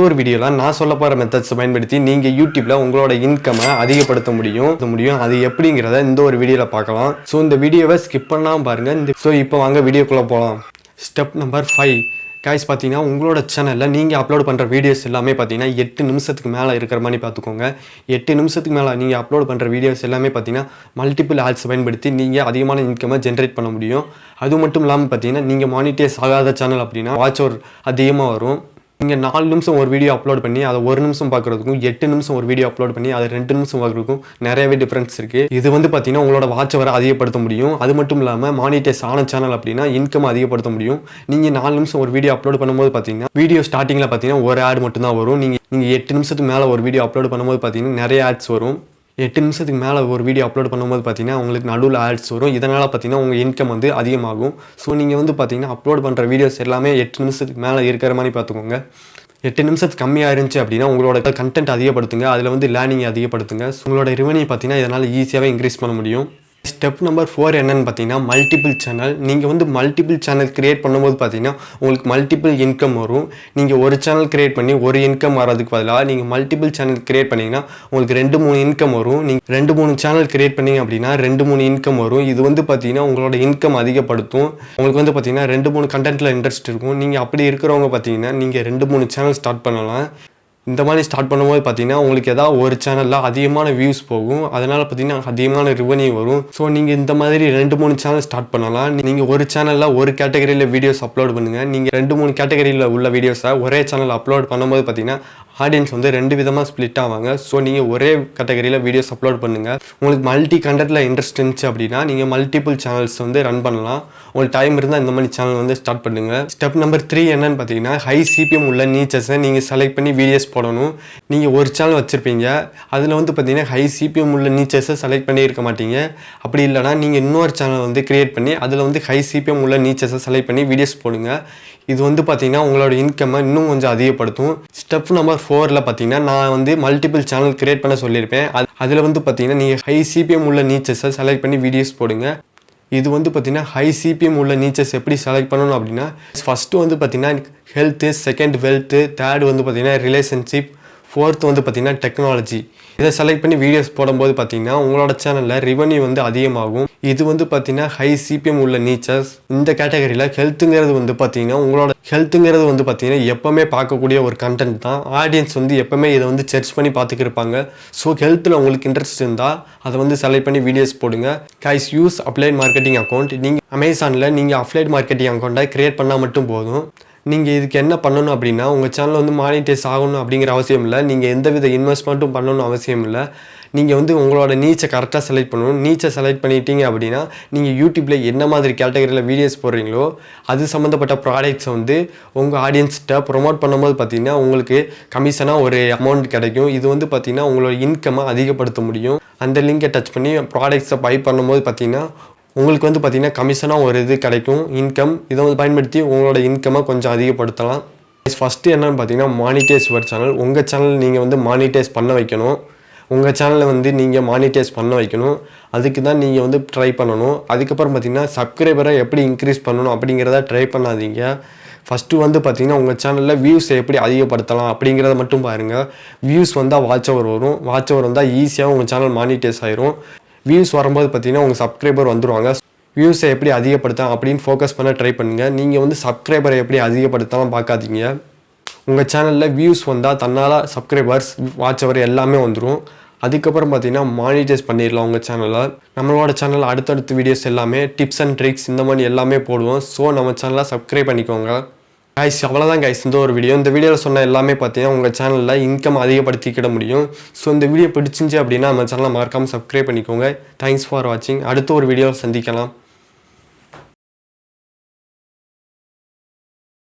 ஒரு வீடியோல நான் சொல்ல போற மெத்தட்ஸ் பயன்படுத்தி நீங்க யூடியூப்ல உங்களோட இன்கம் அதிகப்படுத்த முடியும் அது எப்படிங்கறத இந்த ஒரு வீடியோல பார்க்கலாம். சோ இந்த வீடியோவை ஸ்கிப் பண்ணாம பாருங்க. சோ இப்போ வாங்க வீடியோக்குள்ள போலாம். ஸ்டெப் நம்பர் 5 गाइस பாத்தீங்கன்னா உங்களோட சேனல்ல நீங்க அப்லோட் பண்ற வீடியோஸ் எல்லாமே பாத்தீங்கன்னா 8 நிமிஷத்துக்கு மேல இருக்கிற மாதிரி பாத்துக்கோங்க. 8 நிமிஷத்துக்கு மேல நீங்க அப்லோட் பண்ற வீடியோஸ் எல்லாமே பாத்தீங்கன்னா மல்டிபிள் ஆட்ஸ் பயன்படுத்தி நீங்க அதிகமான இன்கம் ஜெனரேட் பண்ண முடியும். அது மட்டும் இல்லாம பாத்தீங்கன்னா நீங்க மானிடைஸ் ஆகாத சேனல் அப்படினா வாட்ச் ஹவர் அதிகமா வரும். நீங்க 4 நிமிஷம் ஒரு வீடியோ அப்லோட் பண்ணி அதை 1 நிமிஷம் பார்க்கறதுக்கும் 8 நிமிஷம் ஒரு வீடியோ அப்லோட் பண்ணி அதை 2 நிமிஷம் பார்க்கறதுக்கும் நிறையவே டிஃபரன்ஸ் இருக்கு. இது வந்து பாத்தீங்கன்னா உங்களோட வாட்ச் ஹவரை அதிகப்படுத்த முடியும். அது மட்டும் இல்லாம மானிடைஸ் ஆன சேனல் அப்படினா இன்கம் அதிகப்படுத்த முடியும். நீங்க 4 நிமிஷம் ஒரு வீடியோ அப்லோட் பண்ணும்போது பாத்தீங்கன்னா வீடியோ ஸ்டார்டிங்ல பாத்தீங்கன்னா ஒரு ஆட் மட்டும் தான் வரும். நீங்க 8 நிமிஷத்துக்கு மேல ஒரு வீடியோ அப்லோட் பண்ணும்போது பாத்தீங்கன்னா நிறைய ஆட்ஸ் வரும். 8 நிமிஷத்துக்கு மேலே ஒரு வீடியோ அப்லோட் பண்ணும்போது பார்த்தீங்கன்னா உங்களுக்கு நடுவில் ஆட்ஸ் வரும். இதனால் பார்த்தீங்கன்னா உங்கள் இன்கம் வந்து அதிகமாகும். ஸோ நீங்கள் வந்து பார்த்தீங்கன்னா அப்லோட் பண்ணுற வீடியோஸ் எல்லாமே 8 நிமிஷத்துக்கு மேலே இருக்கிற மாதிரி பார்த்துக்கோங்க. 8 நிமிஷத்துக்கு கம்மியாக இருந்துச்சு அப்படின்னா உங்களோட கண்டென்ட் அதிகப்படுத்துங்க. அதில் வந்து லேர்னிங் அதிகப்படுத்துங்க. உங்களோட ரெவன்யூ பார்த்தீங்கன்னா இதனால் ஈஸியாகவே இன்க்ரீஸ் பண்ண முடியும். ஸ்டெப் நம்பர் 4 என்னன்னு பார்த்தீங்கன்னா மல்டிபிள் சேனல். நீங்கள் வந்து மல்டிபிள் சேனல் கிரியேட் பண்ணும்போது பார்த்தீங்கன்னா உங்களுக்கு மல்டிபிள் இன்கம் வரும். நீங்கள் ஒரு சேனல் கிரியேட் பண்ணி ஒரு இன்கம் வரதுக்கு பதிலாக நீங்கள் மல்டிபிள் சேனல் கிரியேட் பண்ணிங்கன்னா உங்களுக்கு 2-3 இன்கம் வரும். நீங்கள் 2-3 சேனல் கிரியேட் பண்ணிங்க அப்படின்னா 2-3 இன்கம் வரும். இது வந்து பார்த்தீங்கன்னா உங்களோட இன்கம் அதிகப்படுத்தும். உங்களுக்கு வந்து பார்த்தீங்கன்னா 2-3 கண்டென்ட்டில் இன்ட்ரெஸ்ட் இருக்கும். நீங்கள் அப்படி இருக்கிறவங்க பார்த்தீங்கன்னா நீங்கள் 2-3 சேனல் ஸ்டார்ட் பண்ணலாம். இந்த மாதிரி ஸ்டார்ட் பண்ணும்போது பார்த்தீங்கன்னா உங்களுக்கு ஏதாவது ஒரு சேனலில் அதிகமான வியூஸ் போகும். அதனால் பார்த்தீங்கன்னா அதிகமான ரெவன்யூ வரும். ஸோ நீங்கள் இந்த மாதிரி 2-3 சேனல் ஸ்டார்ட் பண்ணலாம். நீங்கள் ஒரு சேனலில் ஒரு கேட்டகரியில் வீடியோஸ் அப்லோட் பண்ணுங்கள். நீங்கள் 2-3 கேட்டகரியில் உள்ள வீடியோஸை ஒரே சேனல் அப்லோட் பண்ணும்போது பார்த்தீங்கன்னா ஆடியன்ஸ் வந்து 2 விதமாக ஸ்ப்ளிட் ஆவாங்க. ஸோ நீங்கள் ஒரே கேட்டகரியில் வீடியோஸ் அப்லோட் பண்ணுங்கள். உங்களுக்கு மல்டி கண்டென்ட்டில் இன்ட்ரெஸ்ட் இருந்துச்சு அப்படின்னா நீங்கள் மல்டிபிள் சேனல்ஸ் வந்து ரன் பண்ணலாம். உங்களுக்கு டைம் இருந்தால் இந்த மாதிரி சேனல் வந்து ஸ்டார்ட் பண்ணுங்கள். ஸ்டெப் நம்பர் 3 என்னன்னு பார்த்தீங்கன்னா ஹை சிபிஎம் உள்ள நீச்சஸை நீங்கள் செலக்ட் பண்ணி வீடியோஸ் போடணும். நீங்கள் ஒரு சேனல் வச்சுருப்பீங்க, அதில் வந்து பார்த்தீங்கன்னா ஹை சிபிஎம் உள்ள நீச்சஸை செலக்ட் பண்ணி இருக்க மாட்டீங்க. அப்படி இல்லைனா நீங்கள் இன்னொரு சேனல் வந்து கிரியேட் பண்ணி அதில் வந்து ஹை சிபிஎம் உள்ள நீச்சஸை செலக்ட் பண்ணி வீடியோஸ் போடுங்க. இது வந்து பார்த்தீங்கன்னா உங்களோட இன்கம்மை இன்னும் கொஞ்சம் அதிகப்படுத்தும். ஸ்டெப் நம்பர் 4ல் பார்த்தீங்கன்னா நான் வந்து மல்டிபிள் சேனல் கிரியேட் பண்ண சொல்லியிருப்பேன். அதில் வந்து பார்த்தீங்கன்னா நீங்கள் ஹை சிபிஎம் உள்ள நீச்சஸை செலக்ட் பண்ணி வீடியோஸ் போடுங்க. இது வந்து பார்த்தீங்கன்னா ஹை சிபிஎம் உள்ள நீச்சஸ் எப்படி செலக்ட் பண்ணணும் அப்படின்னா ஃபஸ்ட்டு வந்து பார்த்தீங்கன்னா ஹெல்த்து, செகண்ட் வெல்த்து, தேர்டு வந்து பார்த்தீங்கன்னா ரிலேஷன்ஷிப், ஃபோர்த்து வந்து பார்த்தீங்கன்னா டெக்னாலஜி. இதை செலக்ட் பண்ணி வீடியோஸ் போடும்போது பார்த்தீங்கன்னா உங்களோட சேனலில் ரெவன்யூ வந்து அதிகமாகும். இது வந்து பார்த்தீங்கன்னா ஹை சிபிஎம் உள்ள நீச்சஸ். இந்த கேட்டகரியில் ஹெல்த்துங்கிறது வந்து பார்த்தீங்கன்னா எப்போவுமே பார்க்கக்கூடிய ஒரு கண்டென்ட் தான். ஆடியன்ஸ் வந்து எப்போவுமே இதை வந்து சர்ச் பண்ணி பார்த்துக்கிருப்பாங்க. ஸோ ஹெல்த்தில் உங்களுக்கு இன்ட்ரெஸ்ட் இருந்தால் அதை வந்து செலக்ட் பண்ணி வீடியோஸ் போடுங்க. Guys use applied marketing account. நீங்கள் அமேசானில் நீங்கள் அப்ளைட் மார்க்கெட்டிங் அக்கௌண்ட்டை கிரியேட் பண்ணால் மட்டும் போதும். நீங்கள் இதுக்கு என்ன பண்ணணும் அப்படின்னா உங்கள் சேனல் வந்து மானிடைஸ் ஆகணும் அப்படிங்கிற அவசியம் இல்லை. நீங்கள் எந்தவித இன்வெஸ்ட்மெண்ட்டும் பண்ணணும் அவசியம் இல்லை. நீங்கள் வந்து உங்களோட நீச்சை கரெக்டாக செலக்ட் பண்ணணும். நீச்சை செலக்ட் பண்ணிட்டீங்க அப்படின்னா நீங்கள் யூடியூப்பில் என்ன மாதிரி கேட்டகரியில் வீடியோஸ் போடுறீங்களோ அது சம்மந்தப்பட்ட ப்ராடக்ட்ஸை வந்து உங்கள் ஆடியன்ஸ்கிட்ட ப்ரொமோட் பண்ணும்போது பார்த்தீங்கன்னா உங்களுக்கு கமிஷனாக ஒரு அமௌண்ட் கிடைக்கும். இது வந்து பார்த்தீங்கன்னா உங்களோட இன்கம்மை அதிகப்படுத்த முடியும். அந்த லிங்கை டச் பண்ணி ப்ராடக்ட்ஸை பை பண்ணும்போது பார்த்தீங்கன்னா உங்களுக்கு வந்து பார்த்தீங்கன்னா கமிஷனாக ஒரு இது கிடைக்கும் இன்கம். இதை வந்து பயன்படுத்தி உங்களோட இன்கம்மை கொஞ்சம் அதிகப்படுத்தலாம். ஃபஸ்ட்டு என்னென்னு பார்த்தீங்கன்னா மானிடைஸ் யுவர் சேனல். உங்கள் சேனல் நீங்கள் வந்து மானிடைஸ் பண்ண வைக்கணும். உங்கள் சேனலை வந்து நீங்கள் மானிடைஸ் பண்ண வைக்கணும். அதுக்கு தான் நீங்கள் வந்து ட்ரை பண்ணணும். அதுக்கப்புறம் பார்த்தீங்கன்னா சப்ஸ்கிரைபரை எப்படி இன்க்ரீஸ் பண்ணணும் அப்படிங்கிறத ட்ரை பண்ணாதீங்க. ஃபஸ்ட்டு வந்து பார்த்தீங்கன்னா உங்கள் சேனலில் வியூஸை எப்படி அதிகப்படுத்தலாம் அப்படிங்கிறத மட்டும் பாருங்கள். வியூஸ் வந்தால் வாட்ச் ஹவர் வரும். வாட்ச் ஹவர் வந்தால் ஈஸியாக உங்கள் சேனல் மானிடைஸ் ஆயிரும். வியூஸ் வரும்போது பார்த்தீங்கன்னா உங்கள் சப்ஸ்கிரைபர் வந்துடுவாங்க. வியூஸை எப்படி அதிகப்படுத்தலாம் அப்படின்னு ஃபோக்கஸ் பண்ண ட்ரை பண்ணுங்கள். நீங்கள் வந்து சப்ஸ்கிரைபரை எப்படி அதிகப்படுத்தலாம் பார்க்காதீங்க. உங்கள் சேனலில் வியூஸ் வந்தால் தன்னால் சப்ஸ்கிரைபர்ஸ், வாட்ச் ஹவர் எல்லாமே வந்துடும். அதுக்கப்புறம் பார்த்தீங்கன்னா மானிடைஸ் பண்ணிடலாம் உங்கள் சேனலில். நம்மளோட சேனலில் அடுத்தடுத்த வீடியோஸ் எல்லாமே டிப்ஸ் அண்ட் ட்ரிக்ஸ் இந்த மாதிரி எல்லாமே போடுவோம். ஸோ நம்ம சேனலை சப்ஸ்கிரைப் பண்ணிக்கோங்க. கைஸ் அவ்வளோதான் கைஸ் இந்த ஒரு வீடியோ. இந்த வீடியோவில் சொன்ன எல்லாமே பார்த்தீங்கன்னா உங்கள் சேனலில் இன்கம் அதிகப்படுத்திக்கிட முடியும். ஸோ இந்த வீடியோ பிடிச்சிருந்துச்சு அப்படின்னா நம்ம சேனலை மறக்காமல் சப்ஸ்கிரைப் பண்ணிக்கோங்க. தேங்க்ஸ் ஃபார் வாட்சிங். அடுத்த ஒரு வீடியோவில் சந்திக்கலாம்.